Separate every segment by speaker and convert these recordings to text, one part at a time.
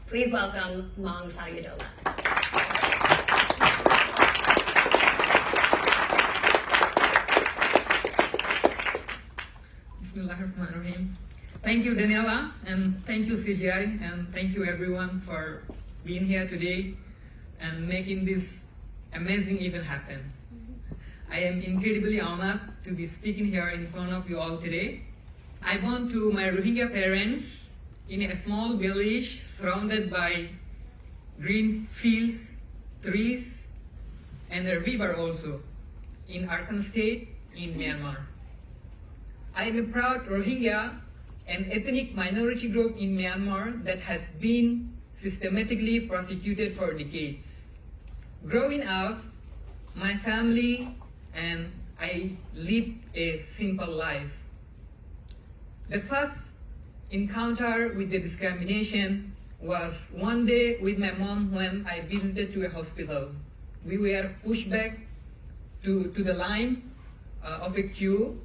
Speaker 1: Please welcome Mang Sayadaullah.
Speaker 2: Bismillahirrahmanirrahim. Thank you, Daniela, and thank you, CGI, and thank you everyone for being here today and making this amazing event happen. I am incredibly honored to be speaking here in front of you all today. I born to my Rohingya parents in a small village surrounded by green fields, trees, and a river also in Arkan State in Myanmar. I am a proud Rohingya, an ethnic minority group in Myanmar that has been systematically persecuted for decades. Growing up, my family and I lived a simple life. The first encounter with the discrimination was one day with my mom when I visited to a hospital. We were pushed back to the line of a queue,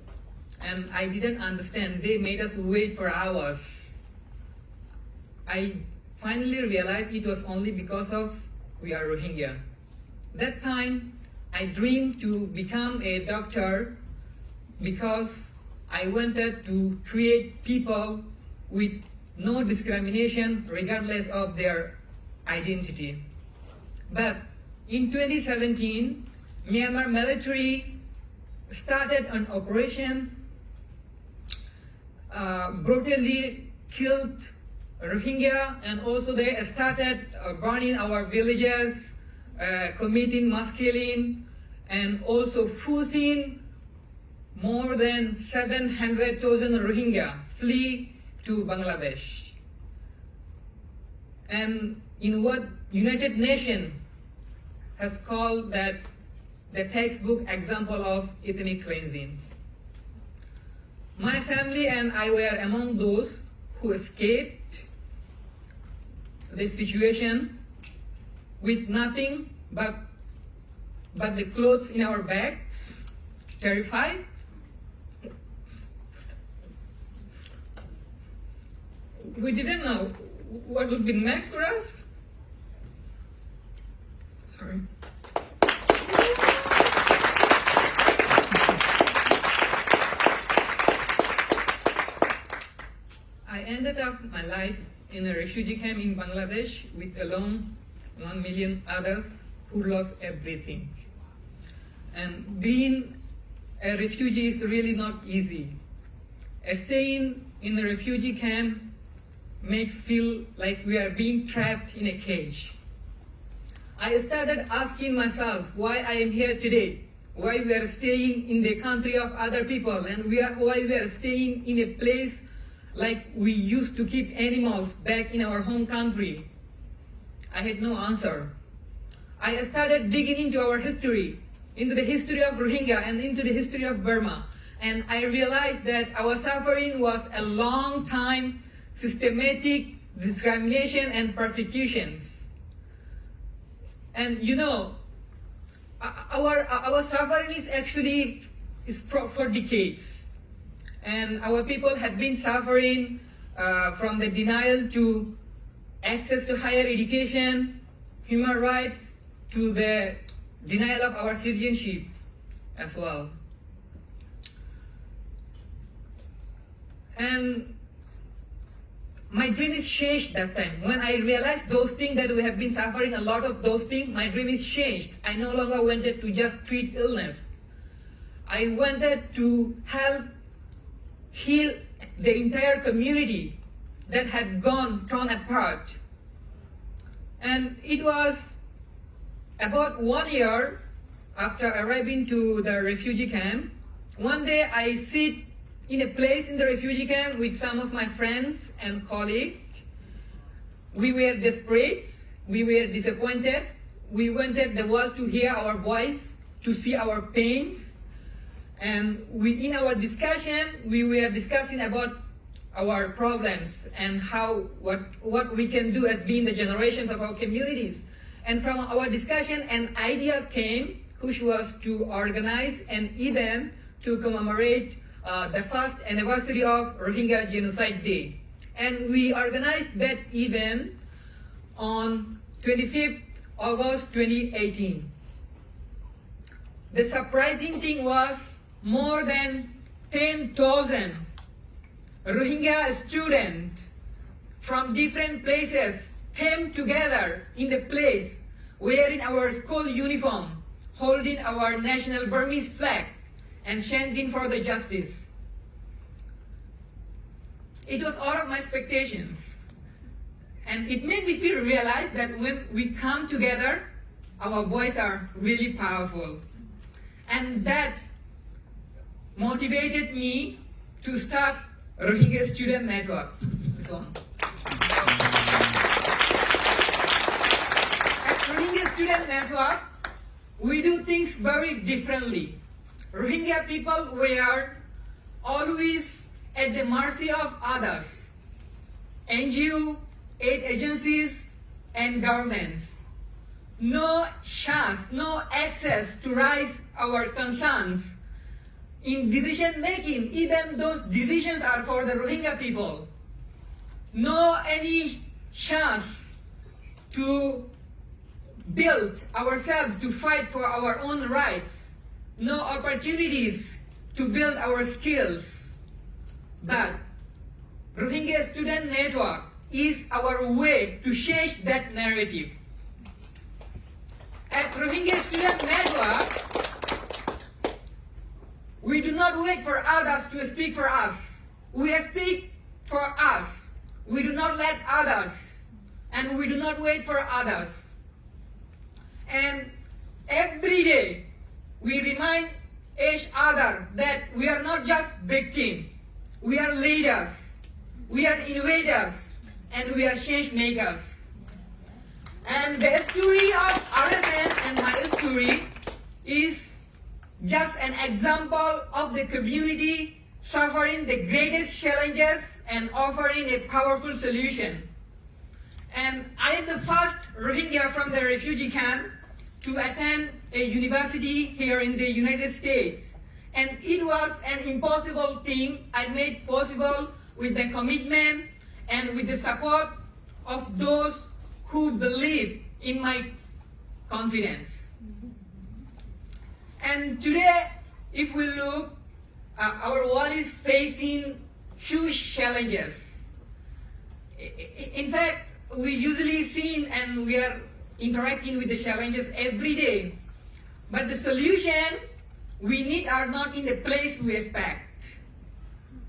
Speaker 2: and I didn't understand. They made us wait for hours. I finally realized it was only because of we are Rohingya. That time, I dreamed to become a doctor because I wanted to create people with no discrimination regardless of their identity. But in 2017, Myanmar military started an operation, brutally killed Rohingya, and also they started burning our villages, committing mass killing, and also forcing more than 700,000 Rohingya flee to Bangladesh. And in what United Nations has called that the textbook example of ethnic cleansing. My family and I were among those who escaped the situation with nothing but the clothes in our bags, terrified. We didn't know what would be next for us. Sorry. I ended up my life in a refugee camp in Bangladesh with alone 1 million others who lost everything. And being a refugee is really not easy. Staying in a refugee camp makes feel like we are being trapped in a cage. I started asking myself why I am here today, why we are staying in the country of other people, and why we are staying in a place like we used to keep animals back in our home country. I had no answer. I started digging into our history, into the history of Rohingya and into the history of Burma, and I realized that our suffering was a long time systematic discrimination and persecutions. And you know, our suffering is actually for decades. And our people had been suffering from the denial to access to higher education, human rights, to the denial of our citizenship as well. And my dream is changed that time. When I realized those things that we have been suffering, a lot of those things, my dream is changed. I no longer wanted to just treat illness. I wanted to help heal the entire community that had gone torn apart. And it was about 1 year after arriving to the refugee camp. One day I sit in a place in the refugee camp with some of my friends and colleagues. We were desperate, we were disappointed, we wanted the world to hear our voice, to see our pains, and in our discussion, we were discussing about our problems and what we can do as being the generations of our communities. And from our discussion, an idea came, which was to organize an event to commemorate the first anniversary of Rohingya Genocide Day. And we organized that event on 25th August 2018. The surprising thing was more than 10,000 Rohingya students from different places came together in the place wearing our school uniform, holding our national Burmese flag and chanting for the justice. It was out of my expectations, and it made me realize that when we come together, our voices are really powerful. And that motivated me to start Rohingya Student Network. At Rohingya Student Network, we do things very differently. Rohingya people were always at the mercy of others, NGO, aid agencies, and governments. No chance, no access to raise our concerns in decision making, even those decisions are for the Rohingya people. No any chance to build ourselves to fight for our own rights. No opportunities to build our skills. But Rohingya Student Network is our way to change that narrative. At Rohingya Student Network, we do not wait for others to speak for us. We speak for us. We do not let others, and we do not wait for others. And every day, we remind each other that we are not just victims. We are leaders. We are innovators, and we are change makers. And the story of RSN and my story is just an example of the community suffering the greatest challenges and offering a powerful solution. And I am the first Rohingya from the refugee camp to attend a university here in the United States. And it was an impossible thing I made possible with the commitment and with the support of those who believe in my confidence. And today, if we look, our world is facing huge challenges. In fact, we usually see and we are interacting with the challenges every day. But the solution we need are not in the place we expect.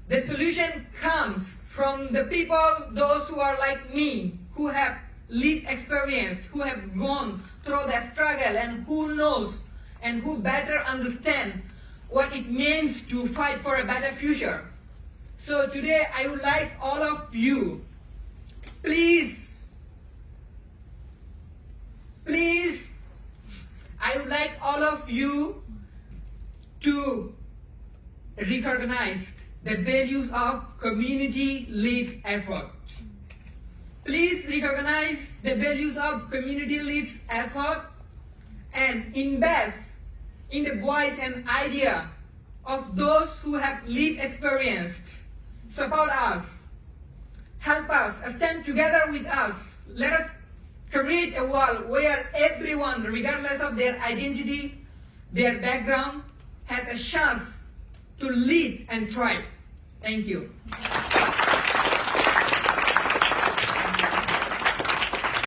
Speaker 2: The solution comes from the people, those who are like me, who have lived experience, who have gone through the struggle, and who knows and who better understand what it means to fight for a better future. So today I would like all of you, please, I would like all of you to recognize the values of community-led effort. Please recognize the values of community-led effort and invest in the voice and idea of those who have lived experience. Support us, help us, stand together with us. Let us create a world where everyone, regardless of their identity, their background, has a chance to live and thrive. Thank you.